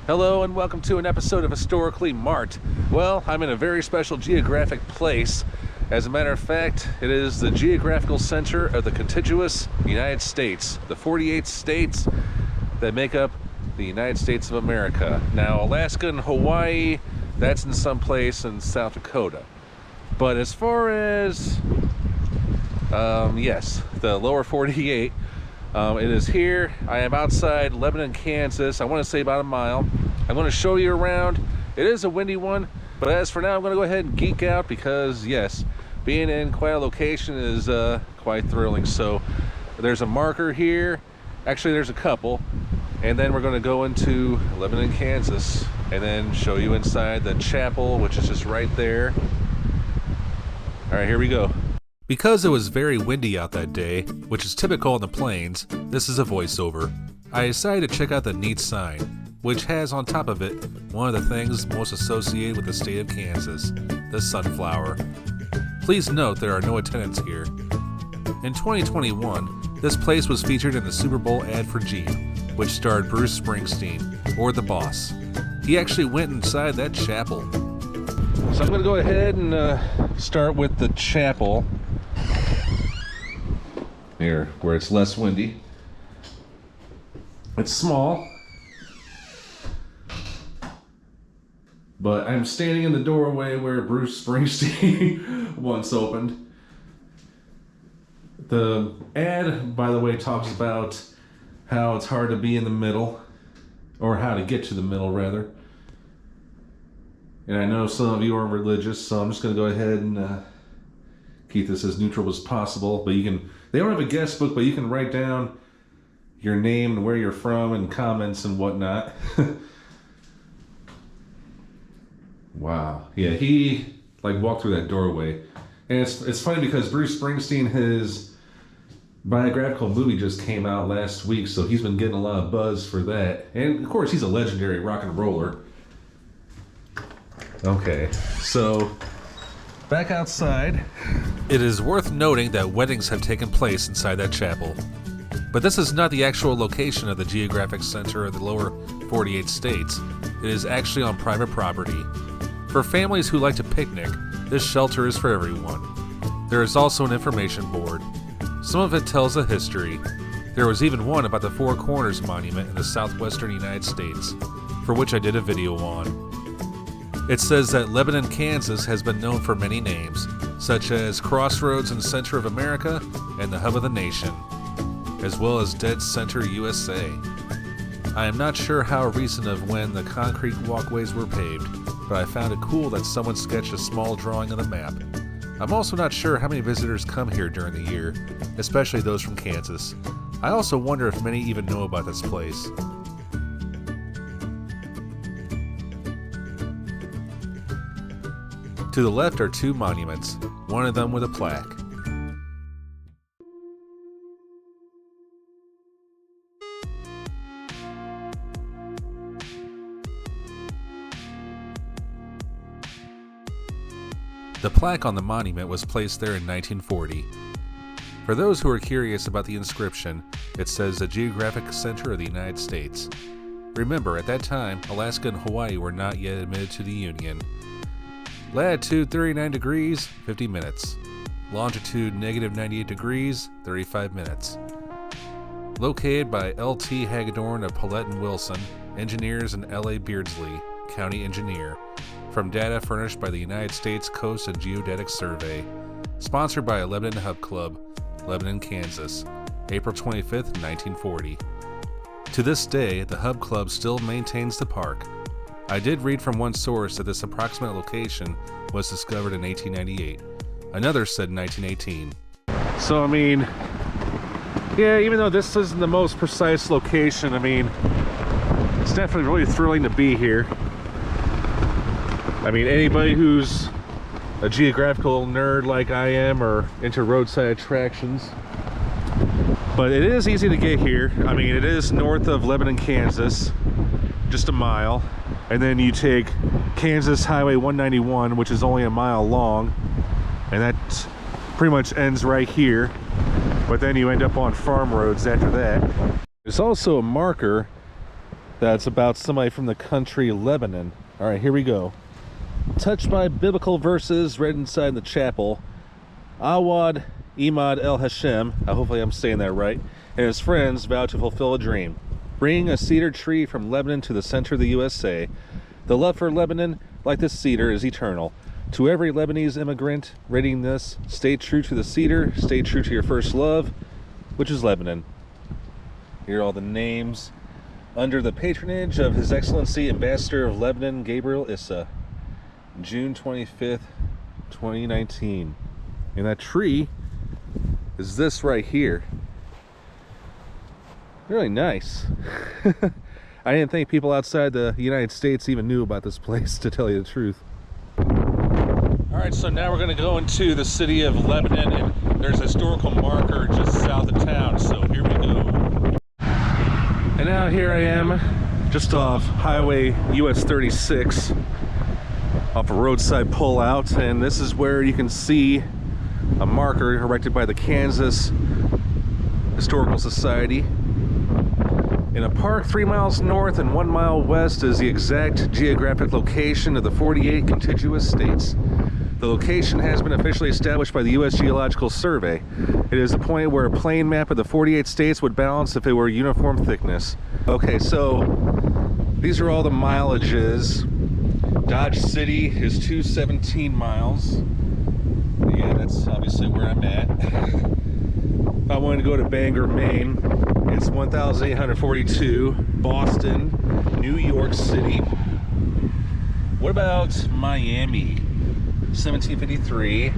Hello and welcome to an episode of Historically Marked. Well, I'm in a very special geographic place. As a matter of fact, it is the Geographical Center of the Contiguous United States, the 48 states that make up the United States of America. Now, Alaska and Hawaii, that's in some place in South Dakota. But as far as, yes, the lower 48, it is here. I am outside Lebanon, Kansas. I want to say about a mile. I'm going to show you around. It is a windy one, but as for now, I'm going to go ahead and geek out because, yes, being in quite a location is quite thrilling. So there's a marker here. Actually, there's a couple. And then we're going to go into Lebanon, Kansas, and then show you inside the chapel, which is just right there. All right, here we go. Because it was very windy out that day, which is typical in the plains, this is a voiceover. I decided to check out the neat sign, which has on top of it one of the things most associated with the state of Kansas, the sunflower. Please note there are no attendants here. In 2021, this place was featured in the Super Bowl ad for Jeep, which starred Bruce Springsteen, or The Boss. He actually went inside that chapel. So I'm going to go ahead and start with the chapel. Here, where it's less windy. It's small, but I'm standing in the doorway where Bruce Springsteen once opened. The ad, by the way, talks about how it's hard to be in the middle, or how to get to the middle, rather. And I know some of you are religious, so I'm just going to go ahead and keep this as neutral as possible. But you can, they don't have a guest book, but you can write down your name and where you're from and comments and whatnot. Wow. Yeah, he walked through that doorway. And it's funny because Bruce Springsteen, his biographical movie just came out last week, so he's been getting a lot of buzz for that. And of course, he's a legendary rock and roller. Okay, so back outside. It is worth noting that weddings have taken place inside that chapel. But this is not the actual location of the Geographic Center of the lower 48 states. It is actually on private property. For families who like to picnic, this shelter is for everyone. There is also an information board. Some of it tells a history. There was even one about the Four Corners Monument in the southwestern United States, for which I did a video on. It says that Lebanon, Kansas has been known for many names, such as Crossroads and Center of America and the Hub of the Nation, as well as Dead Center, USA. I am not sure how recent of when the concrete walkways were paved, but I found it cool that someone sketched a small drawing on the map. I'm also not sure how many visitors come here during the year, especially those from Kansas. I also wonder if many even know about this place. To the left are two monuments, one of them with a plaque. The plaque on the monument was placed there in 1940. For those who are curious about the inscription, it says the Geographic Center of the United States. Remember, at that time, Alaska and Hawaii were not yet admitted to the Union. Latitude 39 degrees, 50 minutes. Longitude negative 98 degrees, 35 minutes. Located by L.T. Hagedorn of Paulette and Wilson, engineers, and L.A. Beardsley, county engineer. From data furnished by the United States Coast and Geodetic Survey. Sponsored by a Lebanon Hub Club, Lebanon, Kansas, April 25, 1940. To this day, the Hub Club still maintains the park. I did read from one source that this approximate location was discovered in 1898. Another said in 1918. So, I mean, yeah, even though this isn't the most precise location, I mean, it's definitely really thrilling to be here. I mean, anybody who's a geographical nerd like I am or into roadside attractions. But it is easy to get here. I mean, it is north of Lebanon, Kansas, just a mile. And then you take Kansas Highway 191, which is only a mile long. And that pretty much ends right here. But then you end up on farm roads after that. There's also a marker that's about somebody from the country Lebanon. All right, here we go. Touched by biblical verses read inside the chapel, Awad Imad El Hashem, hopefully I'm saying that right, and his friends vowed to fulfill a dream, bringing a cedar tree from Lebanon to the center of the USA. The love for Lebanon, like this cedar, is eternal. To every Lebanese immigrant reading this, stay true to the cedar, stay true to your first love, which is Lebanon. Here are all the names. Under the patronage of His Excellency Ambassador of Lebanon, Gabriel Issa, June 25th, 2019. And that tree is this right here. Really nice. I didn't think people outside the United States even knew about this place, to tell you the truth. Alright, so now we're going to go into the city of Lebanon, and there's a historical marker just south of town, so here we go. And now here I am, just off Highway US 36, off a roadside pullout, and this is where you can see a marker erected by the Kansas Historical Society. In a park 3 miles north and 1 mile west is the exact geographic location of the 48 contiguous states. The location has been officially established by the U.S. Geological Survey. It is the point where a plane map of the 48 states would balance if it were uniform thickness. Okay, so these are all the mileages. Dodge City is 217 miles. Yeah, that's obviously where I'm at. If I wanted to go to Bangor, Maine, it's 1,842. Boston, New York City. What about Miami? 1753.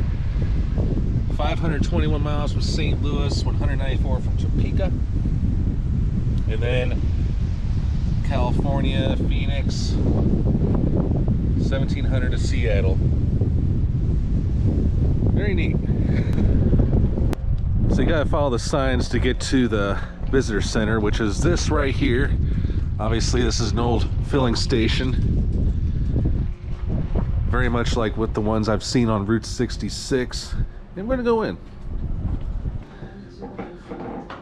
521 miles from St. Louis, 194 from Topeka. And then California, Phoenix, 1,700 to Seattle. Very neat. So you gotta follow the signs to get to the visitor center, which is this right here. Obviously this is an old filling station, very much like with the ones I've seen on Route 66. And we're gonna go in,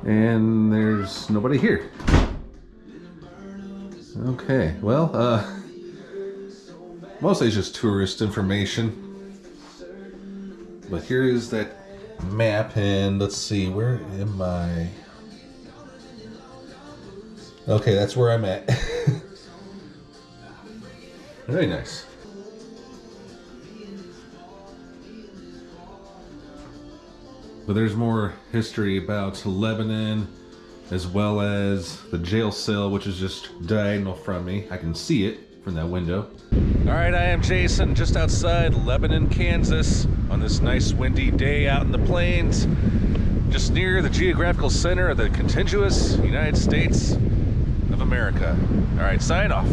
and there's nobody here. Okay, well, mostly it's just tourist information, but here is that map, and let's see, where am I? Okay, that's where I'm at. Very nice. But there's more history about Lebanon, as well as the jail cell, which is just diagonal from me. I can see it from that window. All right, I am Jason, just outside Lebanon, Kansas, on this nice windy day out in the plains, just near the Geographical Center of the Contiguous United States of America. All right, sign off.